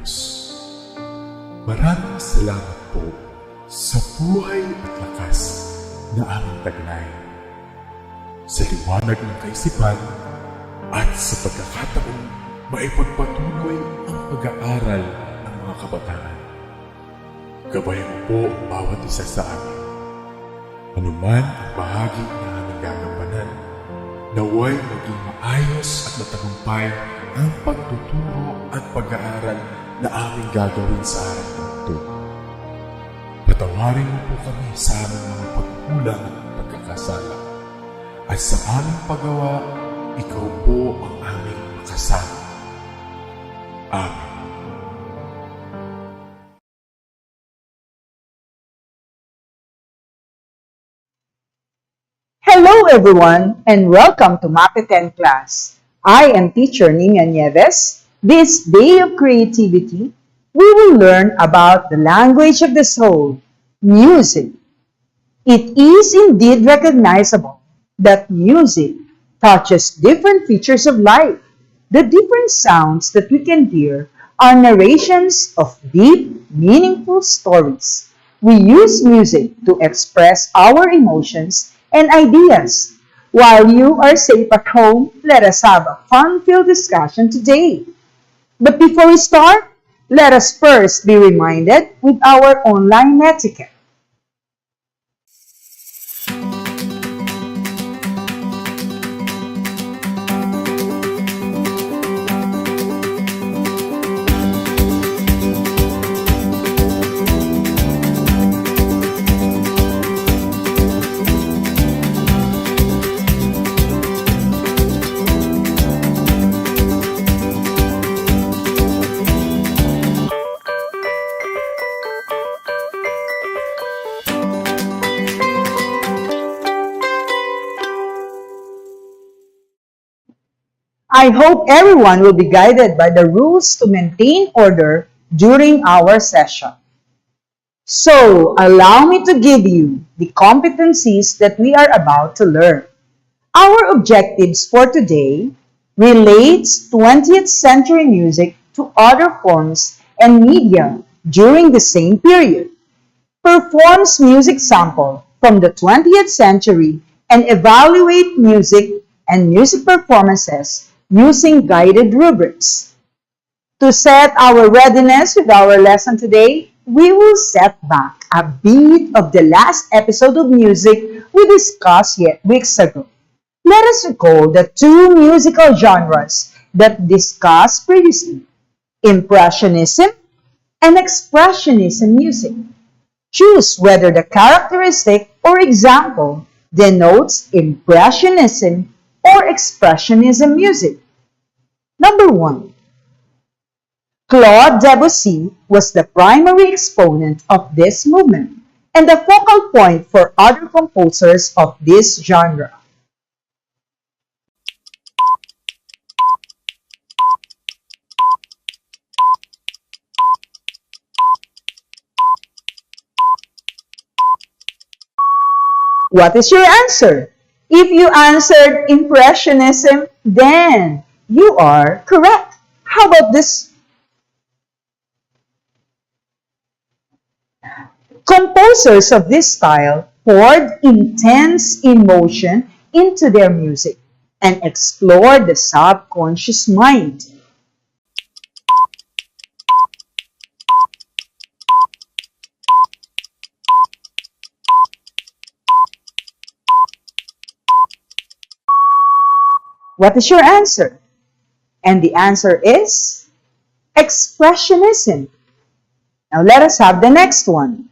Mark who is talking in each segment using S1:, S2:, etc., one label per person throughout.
S1: Diyos. Maraming salamat po sa buhay at lakas na aming taglay, sa liwanag ng kaisipan at sa pagkakataong maipagpatuloy ang pag-aaral ng mga kabataan. Gabayan mo po ang bawat isa sa amin. Anuman ang bahagi na aming gagampanan, naway maging maayos at matagumpay ang pagtuturo at pag-aaral na aming gagawin sa araw na ito. Patawarin mo po kami sa aming mga pagkulang at pagkakasala. At sa aming paggawa, ikaw po ang aming makasama. Amen.
S2: Hello everyone and welcome to MAPE 10 class. I am teacher Nymia Nhs. This day of creativity, we will learn about the language of the soul, music. It is indeed recognizable that music touches different features of life. The different sounds that we can hear are narrations of deep, meaningful stories. We use music to express our emotions and ideas. While you are safe at home, let us have a fun-filled discussion today. But before we start, let us first be reminded with our online etiquette. I hope everyone will be guided by the rules to maintain order during our session. So, allow me to give you the competencies that we are about to learn. Our objectives for today relates 20th century music to other forms and media during the same period. Performs music sample from the 20th century and evaluate music and music performances using guided rubrics. To set our readiness with our lesson today, we will set back a bit of the last episode of music we discussed yet weeks ago. Let us recall the two musical genres that discussed previously, Impressionism and Expressionism music. Choose whether the characteristic or example denotes Impressionism or Expressionism music. Number 1. Claude Debussy was the primary exponent of this movement and the focal point for other composers of this genre. What is your answer? If you answered Impressionism, then you are correct. How about this? Composers of this style poured intense emotion into their music and explored the subconscious mind. What is your answer? And the answer is Expressionism. Now let us have the next one.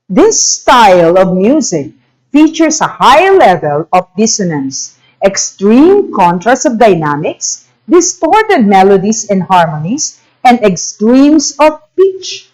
S2: This style of music features a high level of dissonance, extreme contrast of dynamics, distorted melodies and harmonies, and extremes of pitch.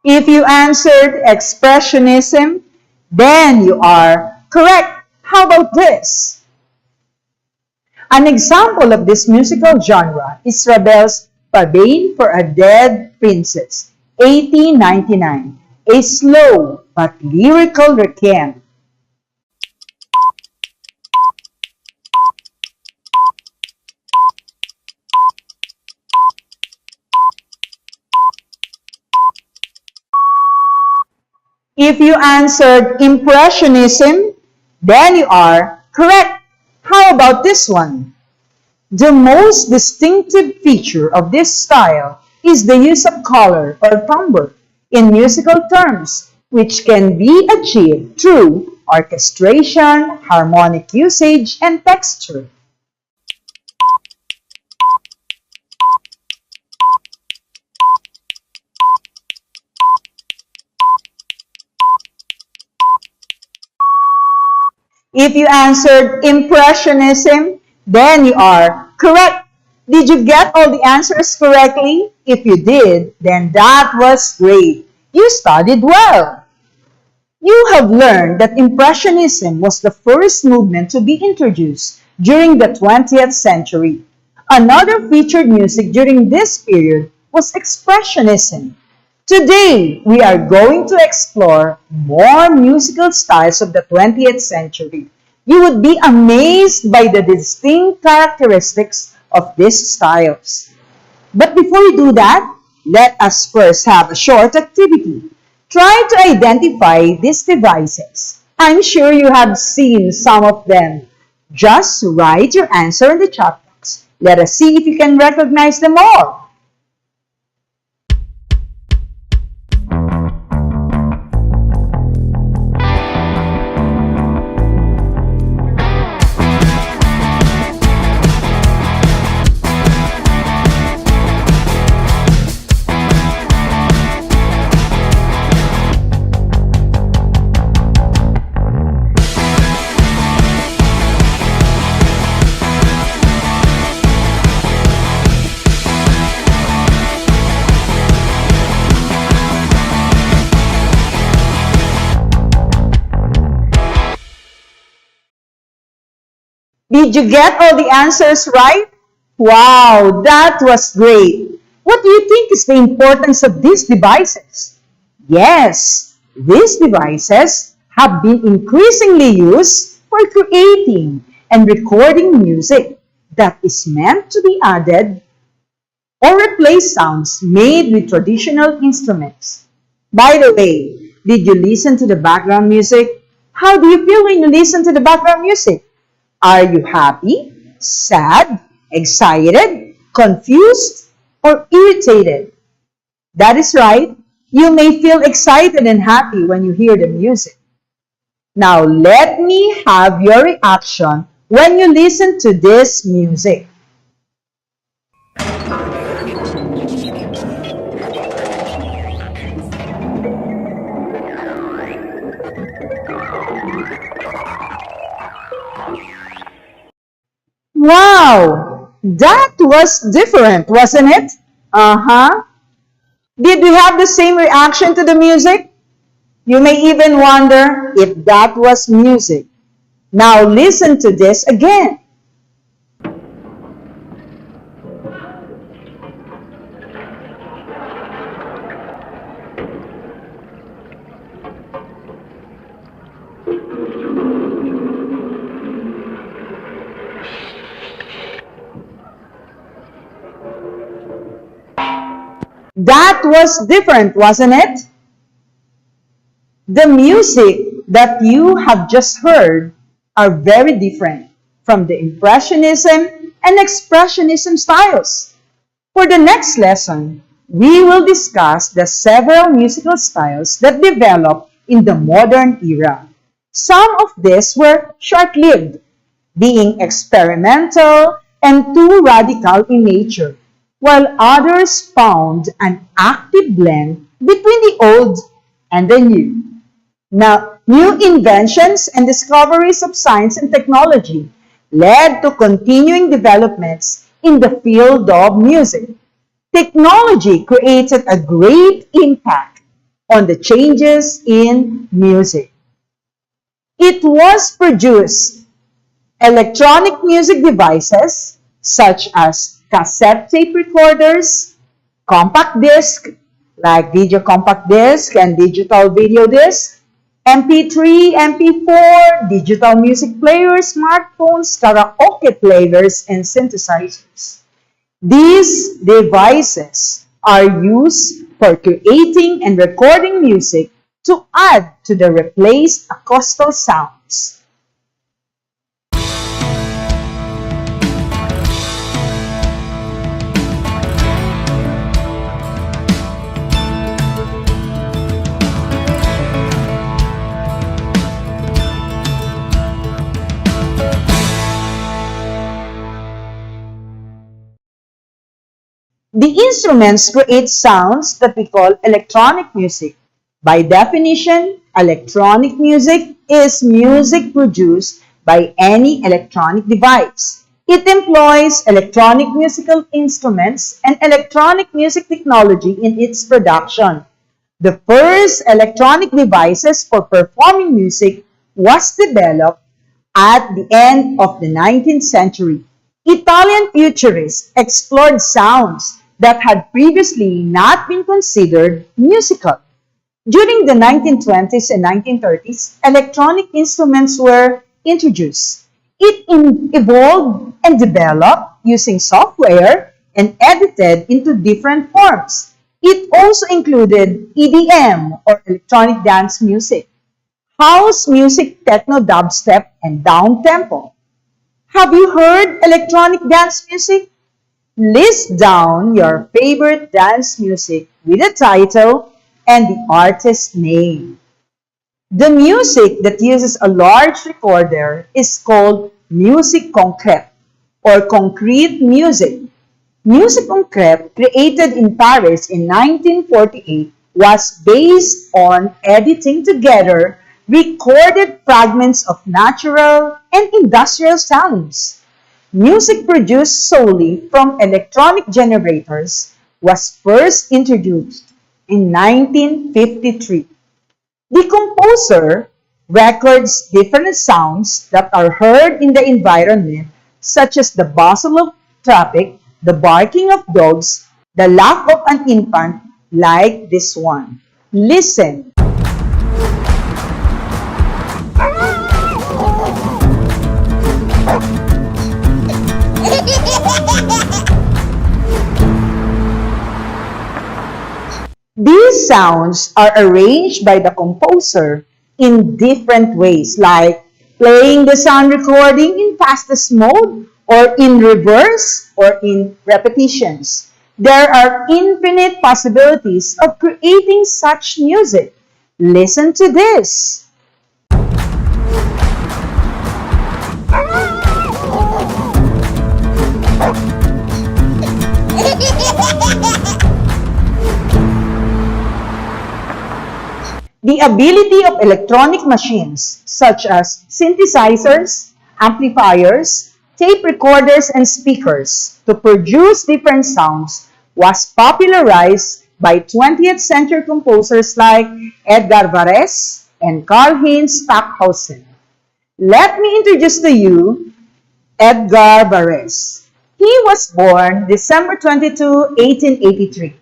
S2: If you answered Expressionism, then you are correct. How about this? An example of this musical genre is Ravel's Pavane for a Dead Princess, 1899, a slow but lyrical requiem. If you answered Impressionism, then you are correct. How about this one? The most distinctive feature of this style is the use of color or timbre in musical terms, which can be achieved through orchestration, harmonic usage, and texture. If you answered Impressionism, then you are correct. Did you get all the answers correctly? If you did, then that was great. You studied well. You have learned that Impressionism was the first movement to be introduced during the 20th century. Another featured music during this period was Expressionism. Today, we are going to explore more musical styles of the 20th century. You would be amazed by the distinct characteristics of these styles. But before we do that, let us first have a short activity. Try to identify these devices. I'm sure you have seen some of them. Just write your answer in the chat box. Let us see if you can recognize them all. Did you get all the answers right? Wow, that was great. What do you think is the importance of these devices? Yes, these devices have been increasingly used for creating and recording music that is meant to be added or replace sounds made with traditional instruments. By the way, did you listen to the background music? How do you feel when you listen to the background music? Are you happy, sad, excited, confused, or irritated? That is right. You may feel excited and happy when you hear the music. Now let me have your reaction when you listen to this music. Wow, that was different, wasn't it? Uh-huh. Did we have the same reaction to the music? You may even wonder if that was music. Now listen to this again. That was different, wasn't it? The music that you have just heard are very different from the Impressionism and Expressionism styles. For the next lesson, we will discuss the several musical styles that developed in the modern era. Some of these were short-lived, being experimental and too radical in nature, while others found an active blend between the old and the new. Now, new inventions and discoveries of science and technology led to continuing developments in the field of music. Technology created a great impact on the changes in music. It was produced electronic music devices such as cassette tape recorders, compact disc, like video compact disc and digital video disc, MP3, MP4, digital music players, smartphones, karaoke players, and synthesizers. These devices are used for creating and recording music to add to the replaced acoustic sounds. The instruments create sounds that we call electronic music. By definition, electronic music is music produced by any electronic device. It employs electronic musical instruments and electronic music technology in its production. The first electronic devices for performing music was developed at the end of the 19th century. Italian futurists explored sounds that had previously not been considered musical. During the 1920s and 1930s, electronic instruments were introduced. It evolved and developed using software and edited into different forms. It also included EDM or electronic dance music, house music, techno dubstep, and down-tempo. Have you heard electronic dance music? List down your favorite dance music with the title and the artist name. The music that uses a large recorder is called musique concrète or concrete music. Musique concrète, created in Paris in 1948, was based on editing together recorded fragments of natural and industrial sounds. Music produced solely from electronic generators was first introduced in 1953. The composer records different sounds that are heard in the environment, such as the bustle of traffic, the barking of dogs, the laugh of an infant, like this one. Listen. These sounds are arranged by the composer in different ways, like playing the sound recording in fastest mode, or in reverse, or in repetitions. There are infinite possibilities of creating such music. Listen to this. The ability of electronic machines, such as synthesizers, amplifiers, tape recorders, and speakers, to produce different sounds was popularized by 20th century composers like Edgar Varese and Karl-Heinz Stockhausen. Let me introduce to you Edgar Varese. He was born December 22, 1883.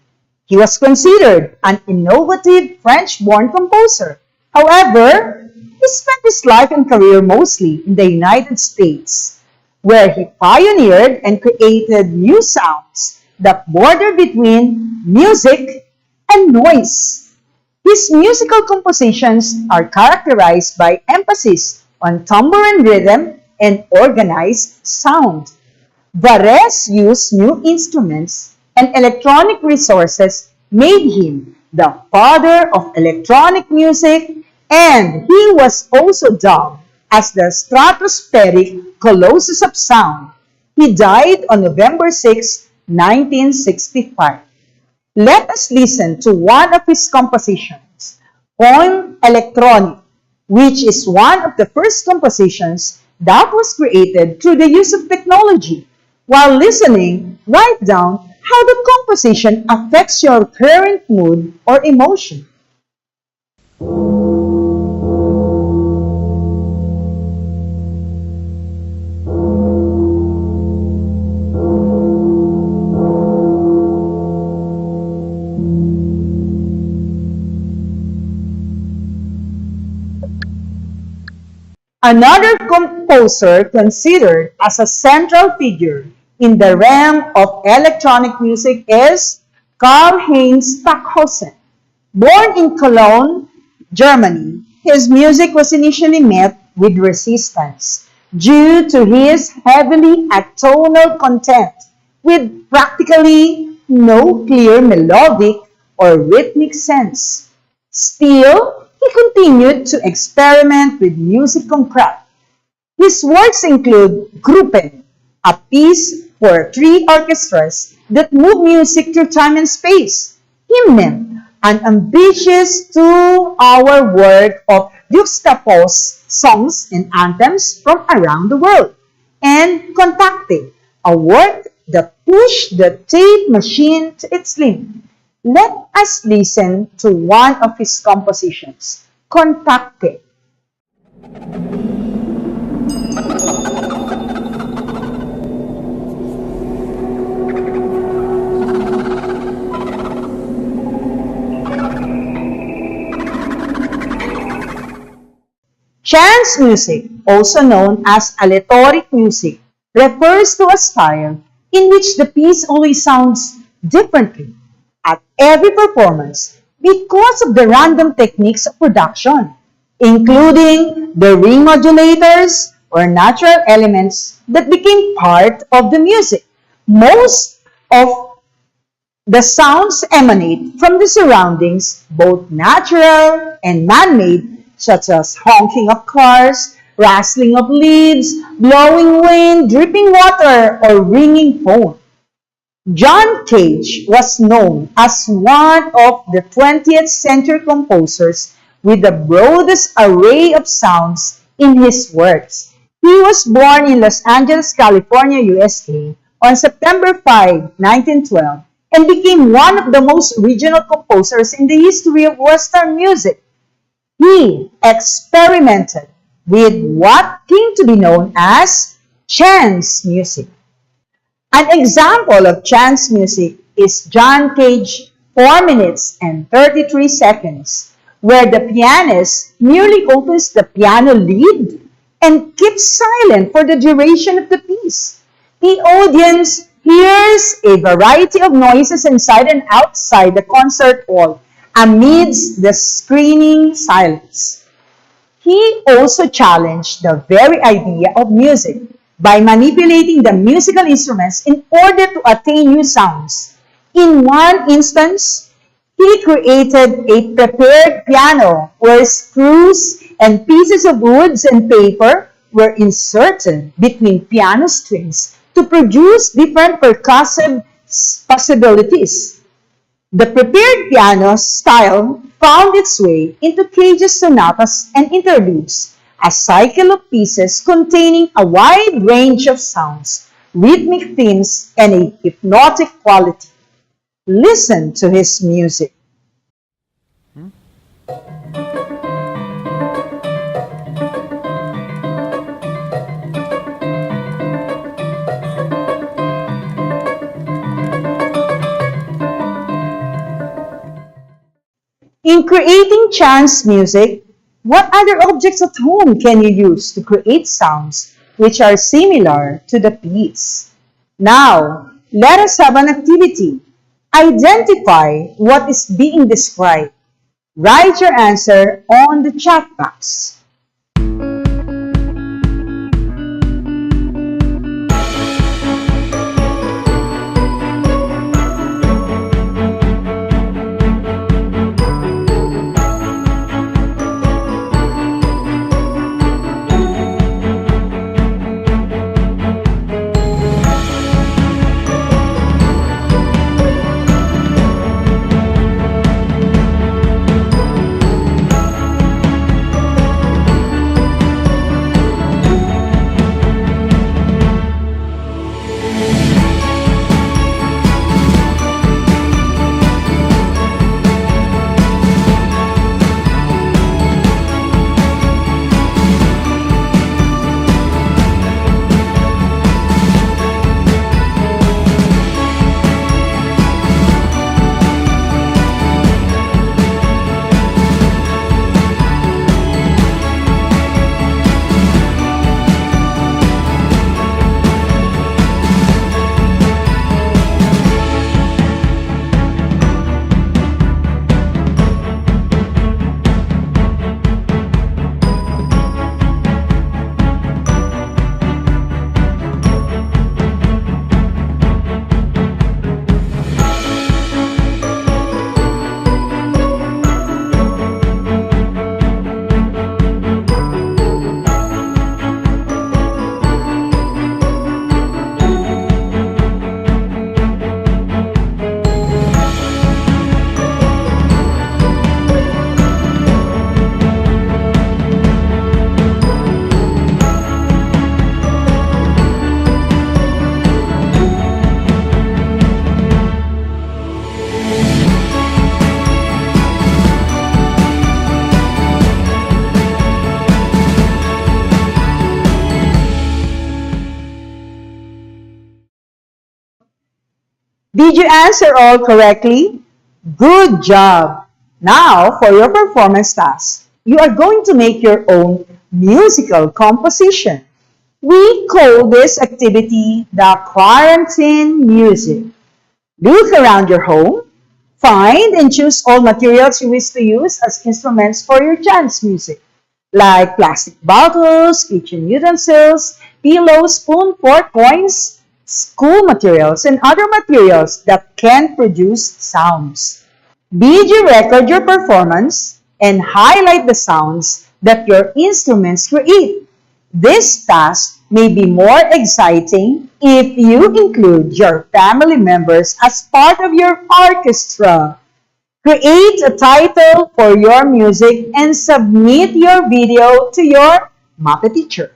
S2: He was considered an innovative French-born composer. However, he spent his life and career mostly in the United States, where he pioneered and created new sounds that border between music and noise. His musical compositions are characterized by emphasis on tambourine rhythm and organized sound. Varese used new instruments and electronic resources made him the father of electronic music, and he was also dubbed as the stratospheric colossus of sound. He died on November 6, 1965. Let us listen to one of his compositions, Poem Electronic, which is one of the first compositions that was created through the use of technology. While listening, write down how the composition affects your current mood or emotion. Another composer considered as a central figure in the realm of electronic music is Karl-Heinz Stockhausen. Born in Cologne, Germany, his music was initially met with resistance due to his heavily atonal content with practically no clear melodic or rhythmic sense. Still, he continued to experiment with music concrete. His works include Gruppen, a piece for three orchestras that move music through time and space; Hymnen, an ambitious two-hour work of juxtaposed songs and anthems from around the world; and Contacte, a work that pushed the tape machine to its limit. Let us listen to one of his compositions, Contacte. Chance music, also known as aleatoric music, refers to a style in which the piece always sounds differently at every performance because of the random techniques of production, including the ring modulators or natural elements that became part of the music. Most of the sounds emanate from the surroundings, both natural and man-made, such as honking of cars, rustling of leaves, blowing wind, dripping water, or ringing phone. John Cage was known as one of the 20th century composers with the broadest array of sounds in his works. He was born in Los Angeles, California, USA on September 5, 1912 and became one of the most original composers in the history of Western music. He experimented with what came to be known as chance music. An example of chance music is John Cage 4 minutes and 33 seconds, where the pianist merely opens the piano lid and keeps silent for the duration of the piece. The audience hears a variety of noises inside and outside the concert hall amidst the screaming silence. He also challenged the very idea of music by manipulating the musical instruments in order to attain new sounds. In one instance, he created a prepared piano where screws and pieces of woods and paper were inserted between piano strings to produce different percussive possibilities. The prepared piano style found its way into Cage's sonatas and interludes, a cycle of pieces containing a wide range of sounds, rhythmic themes, and a hypnotic quality. Listen to his music. In creating chance music, what other objects at home can you use to create sounds which are similar to the piece? Now, let us have an activity. Identify what is being described. Write your answer on the chat box. Did you answer all correctly? Good job! Now, for your performance task, you are going to make your own musical composition. We call this activity the quarantine music. Look around your home, find and choose all materials you wish to use as instruments for your chance music, like plastic bottles, kitchen utensils, pillows, spoon, fork, coins, school materials, and other materials that can produce sounds. Did you record your performance and highlight the sounds that your instruments create? This task may be more exciting if you include your family members as part of your orchestra. Create a title for your music and submit your video to your MAPE teacher.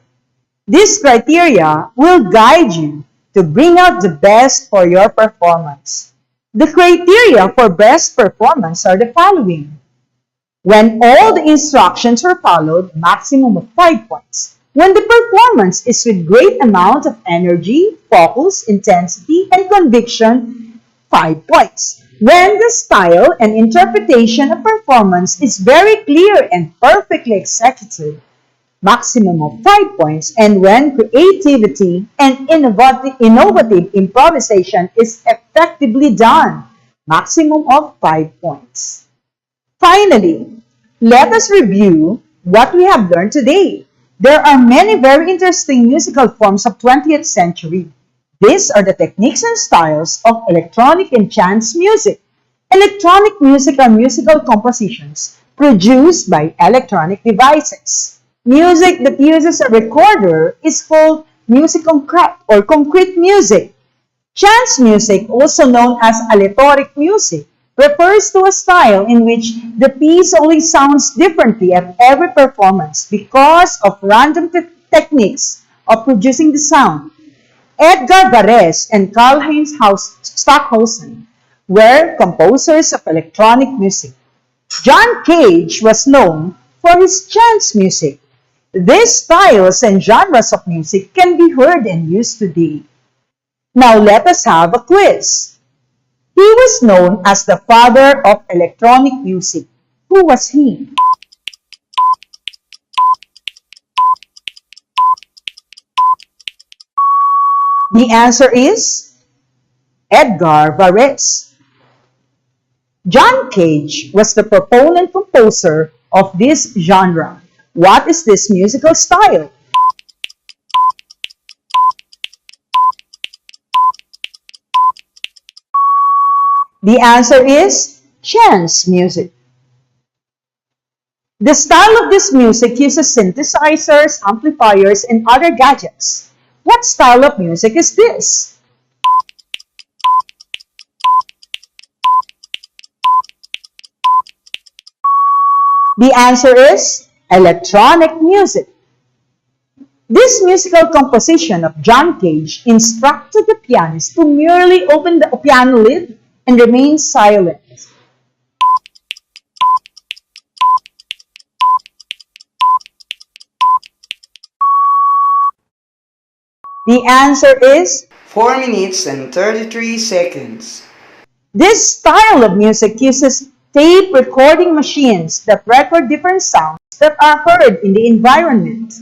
S2: This criteria will guide you to bring out the best for your performance. The criteria for best performance are the following. When all the instructions are followed, maximum of 5 points. When the performance is with great amount of energy, focus, intensity, and conviction, 5 points. When the style and interpretation of performance is very clear and perfectly executed, maximum of 5 points. And when creativity and innovative improvisation is effectively done, maximum of 5 points. Finally, let us review what we have learned today. There are many very interesting musical forms of 20th century. These are the techniques and styles of electronic and chance music. Electronic music are musical compositions produced by electronic devices. Music that uses a recorder is called music concrete or concrete music. Chance music, also known as aleatoric music, refers to a style in which the piece only sounds differently at every performance because of random techniques of producing the sound. Edgar Varese and Karl-Heinz Stockhausen were composers of electronic music. John Cage was known for his chance music. These styles and genres of music can be heard and used today. Now let us have a quiz. He was known as the father of electronic music. Who was he? The answer is Edgar Varese. John Cage was the proponent composer of this genre. What is this musical style? The answer is chance music. The style of this music uses synthesizers, amplifiers, and other gadgets. What style of music is this? The answer is electronic music. This musical composition of John Cage instructed the pianist to merely open the piano lid and remain silent. The answer is
S3: 4 minutes and 33 seconds.
S2: this style of music uses tape recording machines that record different sounds that are heard in the environment.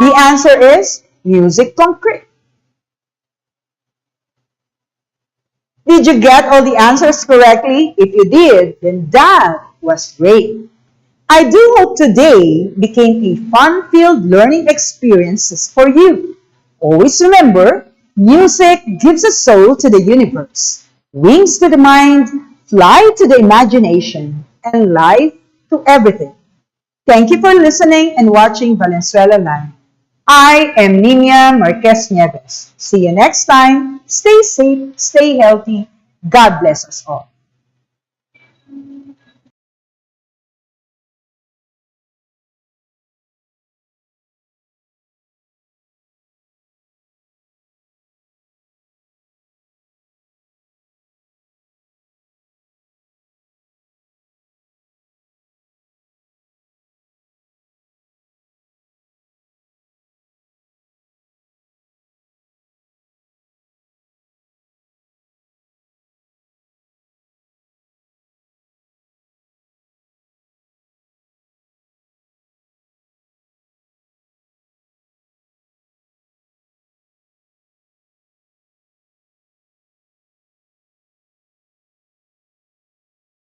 S2: The answer is music concrete. Did you get all the answers correctly? If you did, then that was great. I do hope today became a fun-filled learning experiences for you. Always remember, music gives a soul to the universe, wings to the mind, fly to the imagination, and life to everything. Thank you for listening and watching Valenzuela Live. I am Nymia Nieves. See you next time. Stay safe, stay healthy. God bless us all.